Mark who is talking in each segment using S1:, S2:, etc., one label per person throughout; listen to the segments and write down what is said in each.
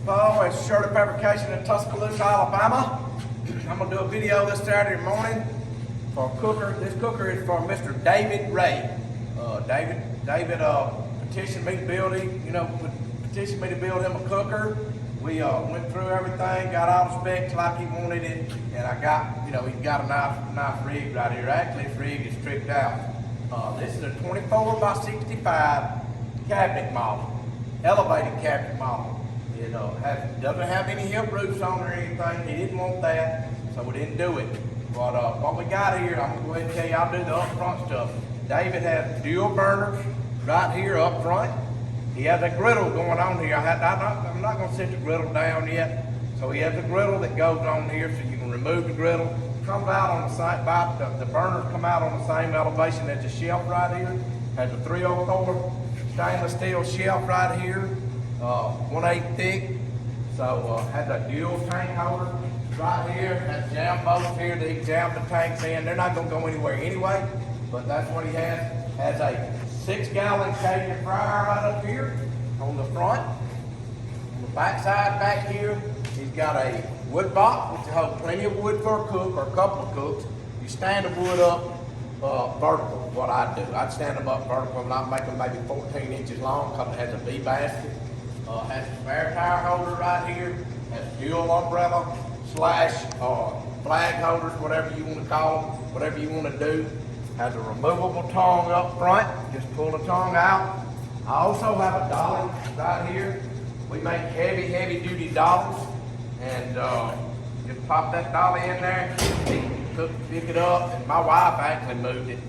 S1: Paul at Shirley Fabrication in Tuscaloosa, Alabama. I'm going to do a video this Saturday morning for a cooker. This cooker is for Mr. David Ray. David petitioned me to build him, petitioned me to build him a cooker. We went through everything, got all the specs like he wanted it, and I got, he's got a nice rig right here. Actually, this rig is tricked out. This is a 24 by 65 cabinet model, elevated cabinet model. It doesn't have any hip roofs on or anything. He didn't want that, so we didn't do it. But what we got here, I'm going to go ahead and tell you, I'll do the up front stuff. David has dual burners right here up front. He has a griddle going on here. I'm not going to set the griddle down yet. So he has a griddle that goes on here, so you can remove the griddle. Comes out on the side, the burners come out on the same elevation as the shelf right here. Has a 304 stainless steel shelf right here, 1/8 thick. So has a dual tank holder right here. Has jam bolts here that he jams the tanks in. They're not going to go anywhere anyway, but that's what he has. Has a 6-gallon Cajun fryer right up here on the front. On the back side back here, he's got a wood box, which holds plenty of wood for a cook or a couple of cooks. You stand the wood up vertical, what I do. I'd stand them up vertical and I'd make them maybe 14 inches long because it has a V basket. Has a spare tire holder right here. Has dual umbrella / flag holders, whatever you want to call them, whatever you want to do. Has a removable tongue up front. Just pull the tongue out. I also have a dolly right here. We make heavy duty dollies. And just pop that dolly in there, pick it up, and my wife actually moved it.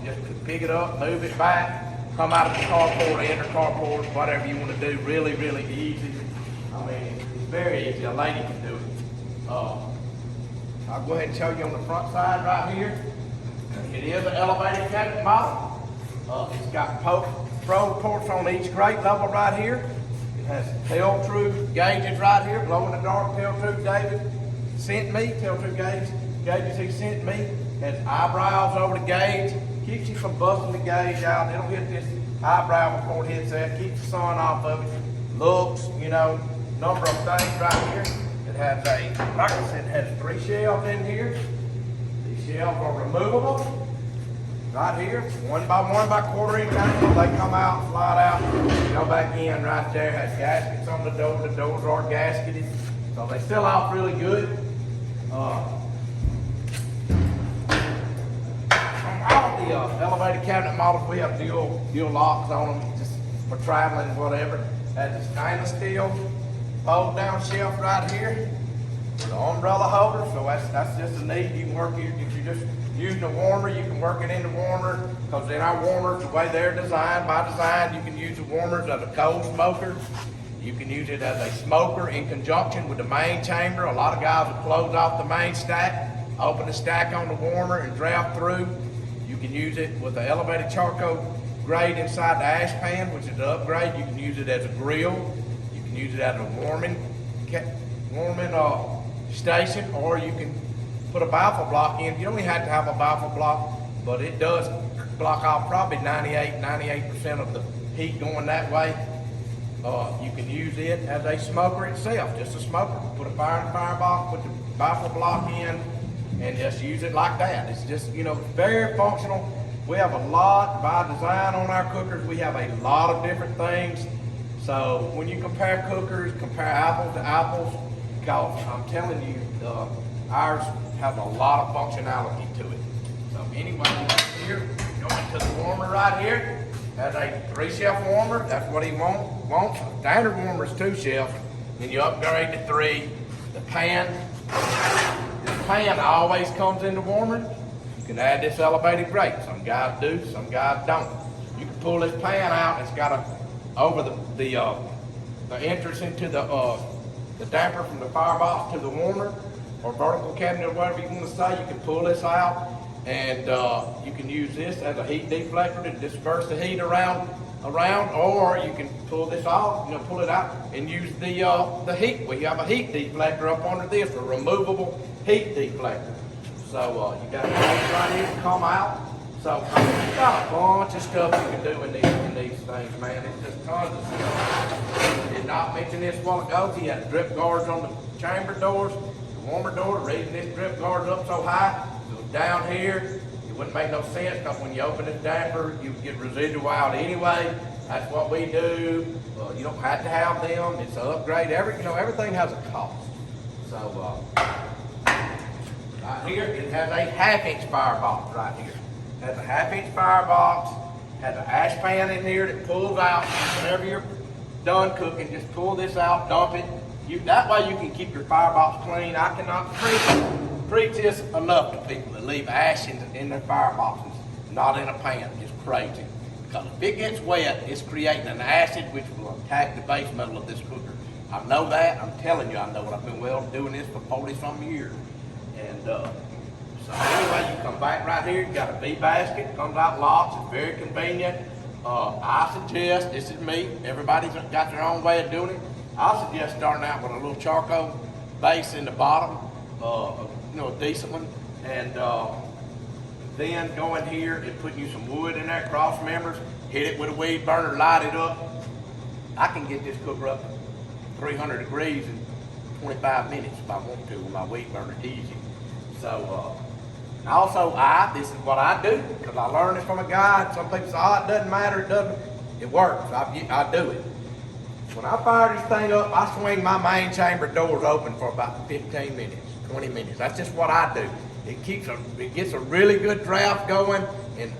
S1: Just pick it up, move it back, come out of the carport, enter carport, whatever you want to do. Really easy. I mean, it's very easy. A lady can do it. I'll go ahead and show you on the front side right here. It is an elevated cabinet model. It's got throw ports on each grate level right here. It has tail tube gauges right here, glow in the dark tail tube David sent me, tail tube gauges he sent me. Has eyebrows over the gauge, keeps you from busting the gauge out. It'll hit this eyebrow before it hits that, keeps the sun off of it. Looks, number of things right here. It has like I said, it has 3 shelves in here. These shelves are removable. Right here, 1 by 1 by 1/4 inch angle. They come out, slide out, go back in right there. Has gaskets on the door. The doors are gasketed, so they seal off really good. On all of the elevated cabinet models, we have dual locks on them, just for traveling and whatever. Has a stainless steel fold down shelf right here with an umbrella holder. So that's just a need. You can work here if you're just using a warmer, you can work it in the warmer, because in our warmers, the way they're designed, by design, you can use the warmers as a coal smoker. You can use it as a smoker in conjunction with the main chamber. A lot of guys will close off the main stack, open the stack on the warmer and draft through. You can use it with the elevated charcoal grate inside the ash pan, which is the upgrade. You can use it as a grill. You can use it as a warming station, or you can put a baffle block in. You don't even have to have a baffle block, but it does block off probably 98% of the heat going that way. You can use it as a smoker itself, just a smoker. Put a fire in the firebox, put the baffle block in, and just use it like that. It's just, very functional. We have a lot, by design on our cookers, we have a lot of different things. So when you compare cookers, compare apples to apples, because I'm telling you, ours has a lot of functionality to it. So anyway, here, going to the warmer right here, has a 3-shelf warmer. That's what he wants. Standard warmer is 2 shelves. Then you upgrade to 3. The pan always comes in the warmer. You can add this elevated grate. Some guys do, some guys don't. You can pull this pan out. It's got over the entrance into the damper from the firebox to the warmer, or vertical cabinet, or whatever you want to say. You can pull this out, and you can use this as a heat deflector to disperse the heat around, or you can pull this off, pull it out and use the heat. We have a heat deflector up under this, a removable heat deflector. So you got it right here to come out. So you got a bunch of stuff you can do in these things, man. It's just tons of stuff. not mention this a while ago. He had drip guards on the chamber doors, the warmer door. The reason this drip guard's up so high, it was down here. It wouldn't make no sense because when you open this damper, you would get residual out anyway. That's what we do. You don't have to have them. It's an upgrade. Everything has a cost. So right here, it has a 1/2-inch firebox right here. It has a 1/2-inch firebox. Has an ash pan in here that pulls out whenever you're done cooking. Just pull this out, dump it. That way you can keep your firebox clean. I cannot preach this enough to people that leave ash in their fireboxes, not in a pan. It's crazy. Because if it gets wet, it's creating an acid which will attack the base metal of this cooker. I know that. I'm telling you, I know it. I've been doing this for 40-some years. And so anyway, you come back right here, you got a bee basket, comes out locked, it's very convenient. I suggest, this is me, everybody's got their own way of doing it. I suggest starting out with a little charcoal base in the bottom, a decent one, and then go in here and put you some wood in there, cross members, hit it with a weed burner, light it up. I can get this cooker up 300 degrees in 25 minutes if I want to with my weed burner, easy. So, also, this is what I do, because I learned it from a guy. Some people say, it doesn't matter, it works. I do it. When I fire this thing up, I swing my main chamber doors open for about 15 minutes, 20 minutes. That's just what I do. It gets a really good draft going, and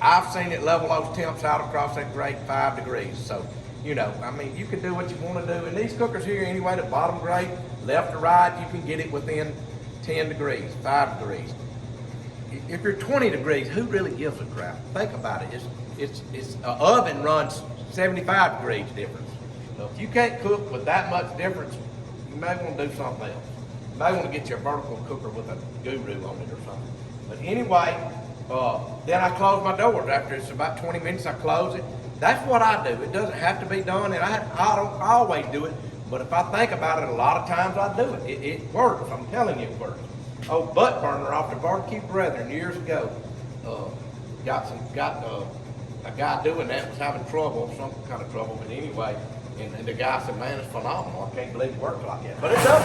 S1: I've seen it level those temps out across that grate 5 degrees. So, you can do what you want to do. And these cookers here, anyway, the bottom grate, left to right, you can get it within 10 degrees, 5 degrees. If you're 20 degrees, who really gives a crap? Think about it. It's an oven runs 75 degrees difference. So if you can't cook with that much difference, you may want to do something else. You may want to get you a vertical cooker with a guru on it or something. But anyway, then I close my doors. After it's about 20 minutes, I close it. That's what I do. It doesn't have to be done, and I don't always do it. But if I think about it, a lot of times I do it. It works. I'm telling you it works. Butt burner off the Barbecue Brethren years ago. Got a guy doing that was having trouble, some kind of trouble, but anyway, and the guy said, man, it's phenomenal. I can't believe it works like that. But it does.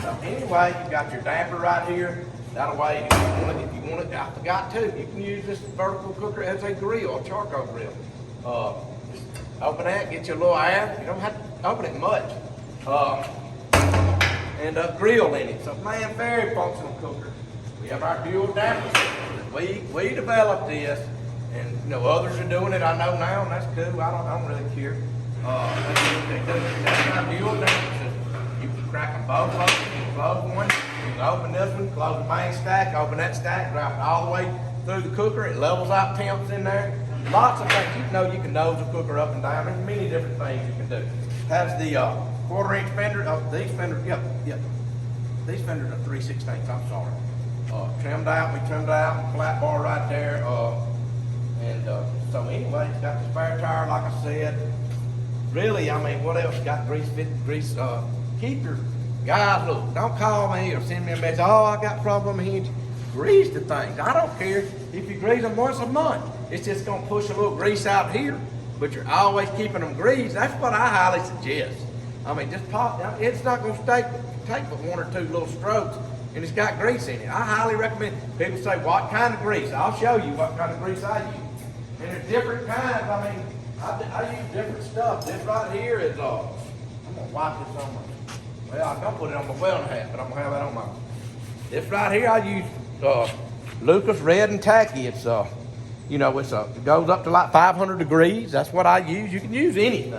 S1: So anyway, you got your damper right here. That way, if you want it, I forgot too, you can use this vertical cooker as a grill, a charcoal grill. Just open that, get your little air. You don't have to open it much. And a grill in it. So man, very functional cooker. We have our dual damper. We developed this, and others are doing it. I know now, and that's cool. I don't really care. That's our dual damper system. You can crack them both open. You can close one. You can open this one, close the main stack, open that stack, drop it all the way through the cooker. It levels out temps in there. Lots of things. You can nose the cooker up and down. There's many different things you can do. Has the 1/4-inch fender. These fenders, yep. These fenders are 3/16. I'm sorry. Trimmed out. We trimmed out. Flat bar right there. So anyway, it's got the spare tire, like I said. Really, what else? Got grease. Keep your guys. Look, don't call me or send me a message. I got problem hinge. Grease the things. I don't care if you grease them once a month. It's just gonna push a little grease out here, but you're always keeping them greased. That's what I highly suggest. Just pop. It's not gonna take but 1 or 2 little strokes, and it's got grease in it. I highly recommend. People say, what kind of grease? I'll show you what kind of grease I use. And there's different kinds. I use different stuff. This right here is, I'm gonna wipe this on my, I'm gonna put it on my welding hat, but I'm gonna have that on my, this right here I use Lucas Red and Tacky. It's, it goes up to like 500 degrees. That's what I use. You can use anything.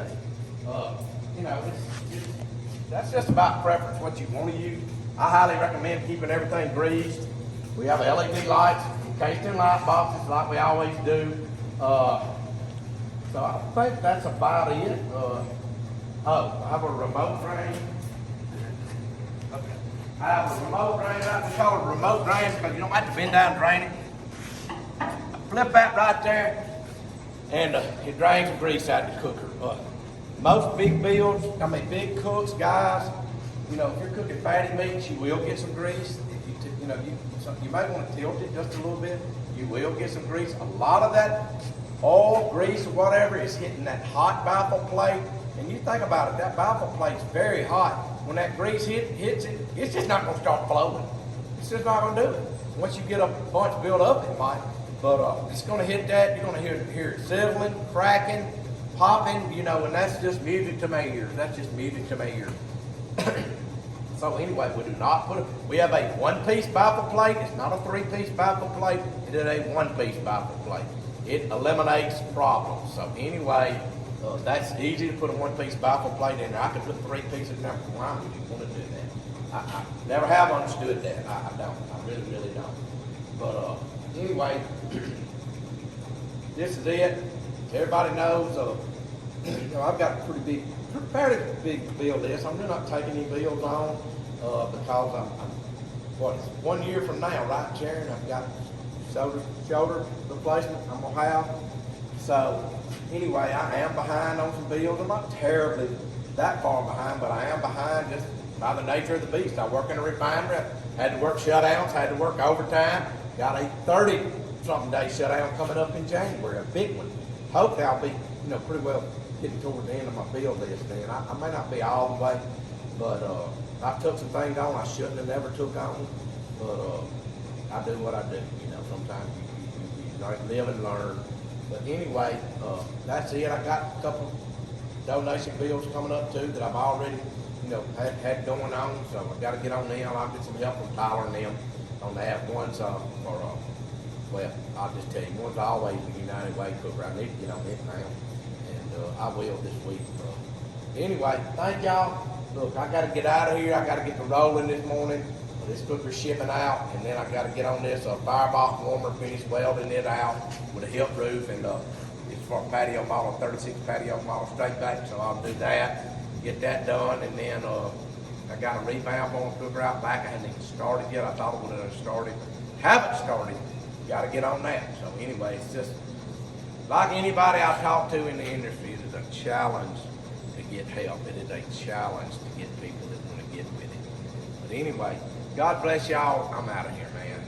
S1: That's just about preference, what you want to use. I highly recommend keeping everything greased. We have LED lights encased in light boxes like we always do. So I think that's about it. I have a remote drain. Okay. I have a remote drain. We call it a remote drain because you don't have to bend down and drain it. Flip that right there, and it drains the grease out of the cooker. Most big builds, big cooks, guys, if you're cooking fatty meats, you will get some grease. You may want to tilt it just a little bit. You will get some grease. A lot of that oil, grease, or whatever is hitting that hot baffle plate And you think about it, that baffle plate's very hot. When that grease hits it, it's just not gonna start flowing. It's just not gonna do it. Once you get a bunch built up, it might. But it's gonna hit that, you're gonna hear it sizzling, cracking, popping, you know, and that's just music to my ears. That's just music to my ears. So anyway, we do not put it, we have a one-piece baffle plate. It's not a three-piece baffle plate. It is a one-piece baffle plate. It eliminates problems. So anyway, that's easy to put a one-piece baffle plate in there. I could put three pieces in there. Why would you want to do that? I never have understood that. I don't. I really, really don't. But anyway, this is it. Everybody knows, you know, I've got a fairly big bill list. I'm really not taking any bills on because I'm what, it's 1 year from now, right, Sharon? I've got shoulder replacement I'm gonna have. So anyway, I am behind on some bills. I'm not terribly that far behind, but I am behind just by the nature of the beast. I work in a refinery. I had to work shutdowns, had to work overtime. Got a 30-something day shutdown coming up in January, a big one. Hopefully I'll be, you know, pretty well getting toward the end of my bill list then. I may not be all the way, but I took some things on I shouldn't have never took on. But I do what I do. You know, sometimes you live and learn. But anyway, that's it. I got a couple donation bills coming up too that I've already, you know, had going on. So I've got to get on them. I'll get some help from Tyler and them on that. One's well, I'll just tell you, one's always the United Way cooker. I need to get on it now, and I will this week. Anyway, thank y'all. Look, I got to get out of here. I got to get the rolling this morning. This cooker's shipping out, and then I got to get on this firebox warmer, finish welding it out with a hip roof, and it's for a patio model, 36 patio model straight back. So I'll do that, get that done, and then I got a revamp on the cooker out back. I hadn't even started yet. I thought it would have started. Haven't started. Got to get on that. So anyway, it's just like anybody I talk to in the industry, it is a challenge to get help. It is a challenge to get people that want to get with it. But anyway, God bless y'all. I'm out of here, man.